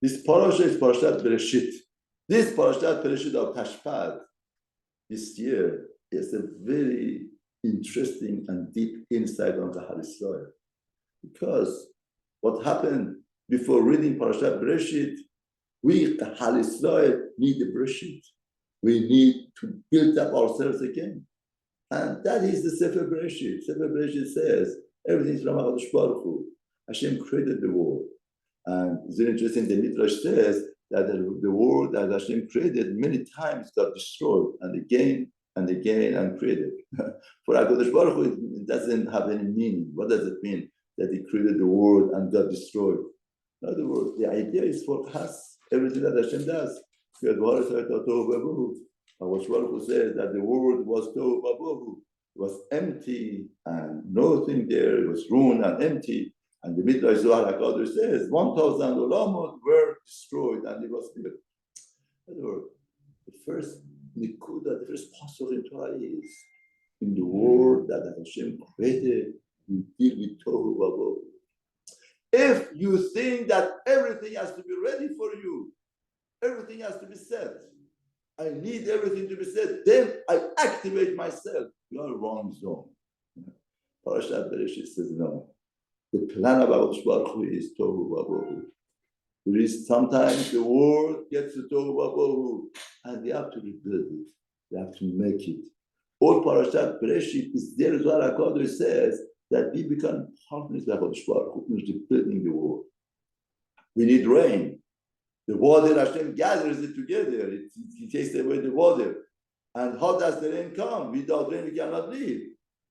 This parasha is Parashat Bereishit. This Parashat Bereishit of Tashpat this year is a very interesting and deep insight on the Klal Yisrael. Because what happened before reading Parashat Bereishit, we, the Klal Yisrael, need the Bereishit. We need to build up ourselves again. And that is the Sefer Bereishit. Sefer Bereishit says, everything is from HaKadosh Baruch Hu. Hashem created the world. And it's very interesting, the Midrash says that the world that Hashem created many times got destroyed and again and created. For HaKadosh Baruch Hu, it doesn't have any meaning. What does it mean that he created the world and got destroyed? In other words, the idea is for us, everything that Hashem does. HaKadosh Baruch Hu says that the world was tohu vabohu. It was empty and nothing there. It was ruined and empty. And the Midrash Zohar HaKadosh says 1,000 olamot were destroyed and it was built. In other words, the first nikuda, the first pasuk in Torah is in the world that Hashem created, you deal with tohu vabohu. If you think that everything has to be ready for you, everything has to be set, I need everything to be said, then I activate myself. You are wrong zone. Parashat Bereishit says no. The plan of HaKadosh Baruch Hu is tohu vabohu. There is sometimes the world gets to tohu vabohu, and they have to rebuild it. They have to make it. All Parashat Bereishit is there. Zohar HaKadosh says that we become partners with HaKadosh Baruch Hu in rebuilding the world. We need rain. The water, Hashem gathers it together. He takes away the water. And how does the rain come? Without rain, we cannot live.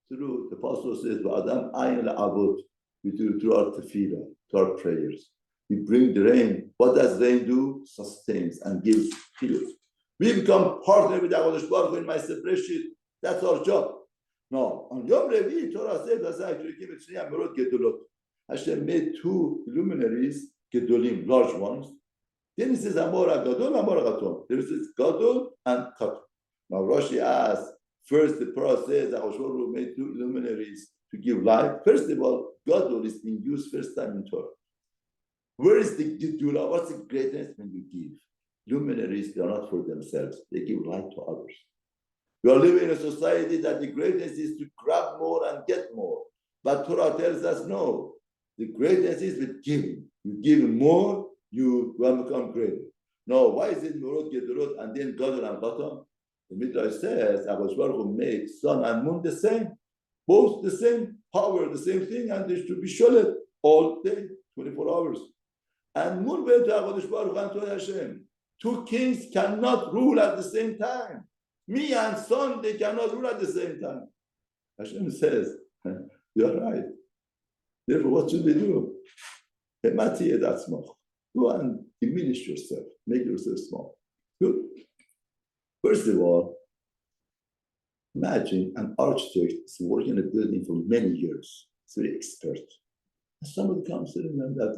Through the Apostle says, "V'adam ayin la'avot." We do it through our tefillah, to our prayers. We bring the rain. What does rain do? Sustains and gives food. We become partner with HaKadosh Baruch Hu in my separation. That's our job. Now, on Yom Revi, Torah says, Hashem made two luminaries, gedolim, large ones. Then he says, Amora Gadol, Amora Gaton. There is Gadol and Katon. Now Rashi asks, first the Torah says that HaKadosh made two luminaries to give light. First of all, Gadol is being used first time in Torah. Where is the Gedula? What's the greatness when you give? Luminaries, they are not for themselves. They give light to others. We are living in a society that the greatness is to grab more and get more. But Torah tells us no. The greatness is with giving. You give more, you will become greater. No, why is it Murot Gedolot and then Gadol and Katon? The Midrash says HaKadosh Baruch Hu makes sun and moon the same, both the same power, the same thing, and they should be sholet all day, 24 hours. And moon went to HaKadosh Baruch Hu and to Hashem. Two kings cannot rule at the same time. Me and son, they cannot rule at the same time. Hashem says, you are right. Therefore, what should we do? Go and diminish yourself, make yourself small. Good. First of all, imagine an architect is working in a building for many years. He's very expert. And somebody comes to him and that,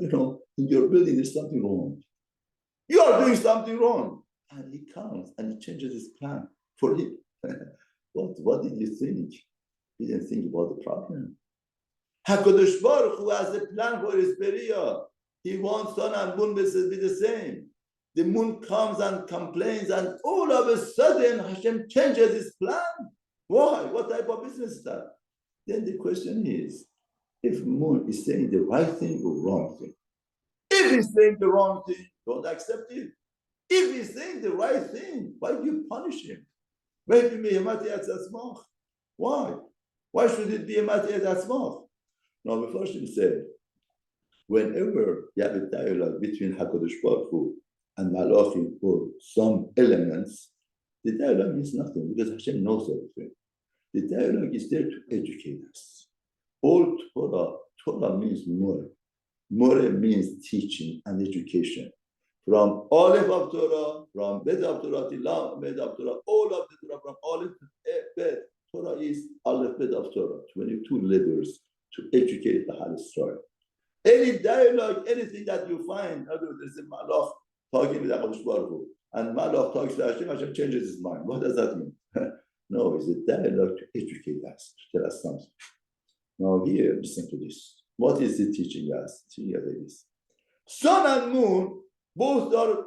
in your building there's something wrong. You are doing something wrong. And he comes and he changes his plan for him. What did you think? He didn't think about the problem. HaKadosh Baruch Hu has a plan for his Beriah. He wants sun and moon to be the same. The moon comes and complains, and all of a sudden Hashem changes his plan. Why? What type of business is that? Then the question is, if moon is saying the right thing or wrong thing. If he's saying the wrong thing, don't accept it. If he's saying the right thing, why do you punish him? Why? Why should it be a matiyat atzmach? Now, the first thing said, whenever you have a dialogue between HaKadosh Baruch Hu and Malachim or some elements, the dialogue means nothing because Hashem knows everything. The dialogue is there to educate us. All Torah means more. More means teaching and education. From Aleph of Torah, from Bet of Torah to Lam Bet of Torah, all of the Torah, from Aleph to Bet. Torah is Aleph Bet of Torah, 22 letters to educate the Klal Yisrael. Any dialogue, anything that you find, there's a Malach talking with HaKadosh Baruch Hu, and Malach talks to Hashem, Hashem changes his mind. What does that mean? No, it's a dialogue to educate us, to tell us something. Now here, listen to this. What is it teaching us? Teaching us like this. Sun and moon Both are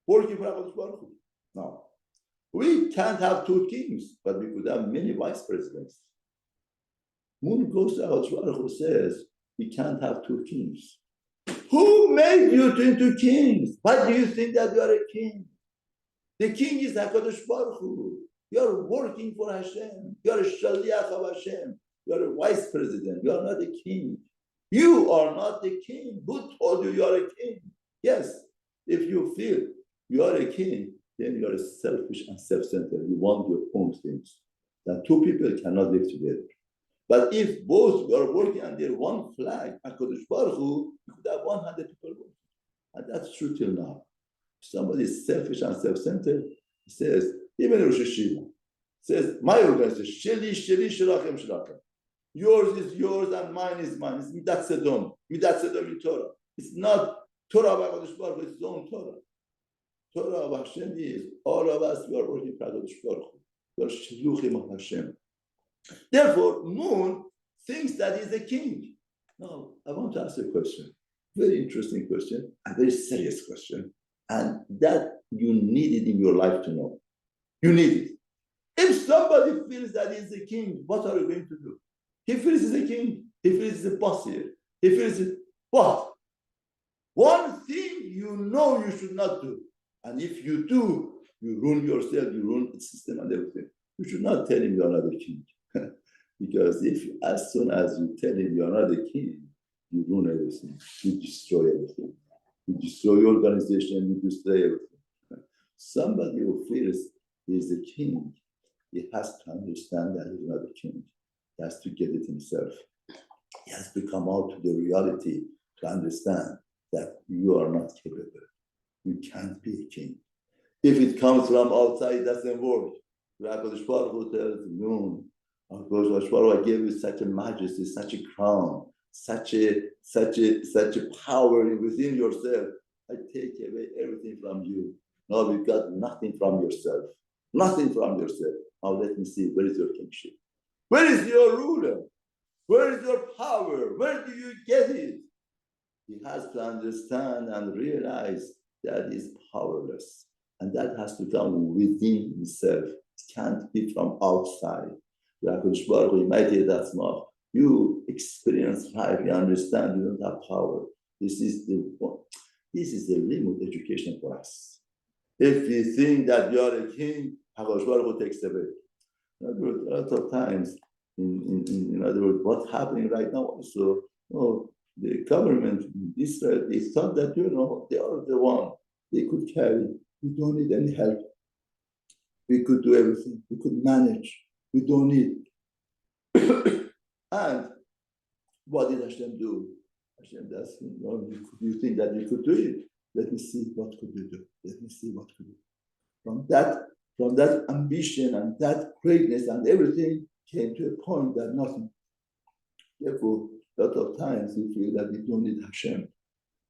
working for HaKadosh Baruch Hu. Now, we can't have two kings, but we could have many vice presidents. Moon goes to HaKadosh Baruch Hu says, we can't have two kings. Who made you into kings? Why do you think that you are a king? The king is HaKadosh Baruch Hu. You are working for Hashem. You are a shaliach of Hashem. You are a vice president. You are not a king. You are not the king. Who told you are a king? Yes, if you feel you are a king, then you are selfish and self-centered. You want your own things. Then two people cannot live together. But if both are working under one flag, HaKadosh Baruch Hu, you could have 100 people working. And that's true till now. If somebody is selfish and self-centered, he says, even Rosh Hashanah says, my organization, Sheli, Shelachem, Shelachem. Yours is yours and mine is mine. It's Midat Sedom. Midat Sedom in Torah. It's not Torah of HaKadosh Baruch Hu, it's its own Torah. Torah of Hashem is all of us, we are working for HaKadosh Baruch Hu. We are Shluchim of Hashem. Therefore, Moon thinks that he's a king. Now, I want to ask a question. Very interesting question, a very serious question. And that you need it in your life to know. You need it. If somebody feels that he's a king, what are you going to do? He feels he's a king. He feels he's a boss here. He feels what? One thing you know you should not do. And if you do, you ruin yourself, you ruin the system and everything. You should not tell him you're not a king. Because as soon as you tell him you're not a king, you ruin everything. You destroy everything. You destroy your organization, you destroy everything. Somebody who feels he's a king, he has to understand that he's not a king. He has to get it himself. He has to come out to the reality to understand that you are not capable. You can't be a king. If it comes from outside, it doesn't work. HaKadosh Baruch Hu tells you, HaKadosh Baruch Hu, I gave you such a majesty, such a crown, such a power within yourself. I take away everything from you. Now you've got nothing from yourself. Nothing from yourself. Now let me see, where is your kingship? Where is your ruler? Where is your power? Where do you get it? He has to understand and realize that he's powerless. And that has to come within himself. It can't be from outside. You experience life, you understand you don't have power. This is the limit education for us. If you think that you are a king, HaKadosh Baruch Hu takes away. In other words, a lot of times, in other words, what's happening right now also, the government in Israel, they thought that, they are the one they could carry. We don't need any help. We could do everything. We could manage. We don't need. And what did Hashem do? Hashem does, you think that you could do it? Let me see what could you do. Let me see what could you do. From that ambition and that greatness and everything came to a point that nothing. Therefore, a lot of times we feel that we don't need Hashem.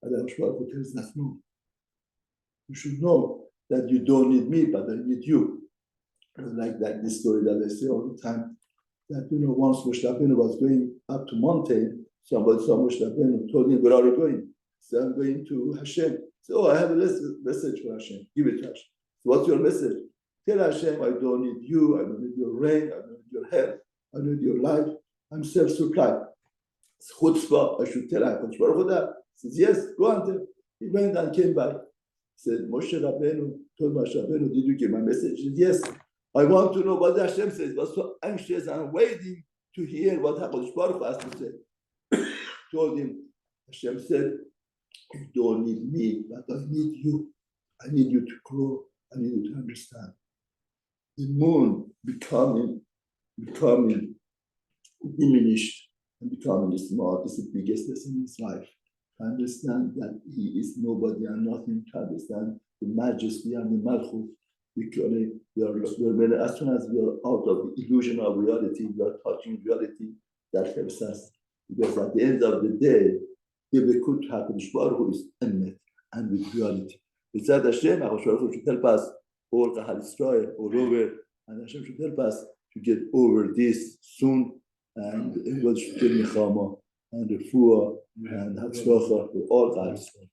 And Hashem tells us no. You should know that you don't need me, but I need you. Like this story that I say all the time. That once Moshe Rabbeinu was going up to mountain, somebody saw Moshe Rabbeinu, told him, where are you going? So I'm going to Hashem. So I have a message for Hashem. Give it to Hashem. So what's your message? Tell Hashem, I don't need you, I don't need your rain, I don't need your health, I don't need your life. I'm self-supplied. It's chutzpah, I should tell HaKadosh Baruch Hu that. He says, yes, go and tell. He went and came back. He said, Moshe Rabbeinu told Moshe Rabbeinu, did you get my message? He said, yes. I want to know what Hashem says. I was so anxious and waiting to hear what HaKadosh Baruch Hu has to say. Told him, Hashem said, you don't need me, but I need you. I need you to grow. I need you to understand. The moon becoming diminished and becoming small is the biggest lesson in his life. To understand that he is nobody and nothing. To understand the majesty and the malchut. As soon as we are out of the illusion of reality, we are touching reality. That helps us. Because at the end of the day, if we could have HaKadosh Baruch Hu is emet and with reality. Besides Hashem, HaKadosh Baruch Hu should help us, or Kahal Israel, or over, and Hashem should help us to get over this soon, and everybody should get Nechama, and Refuah, and Hatzlacha, for all Kahal Israel.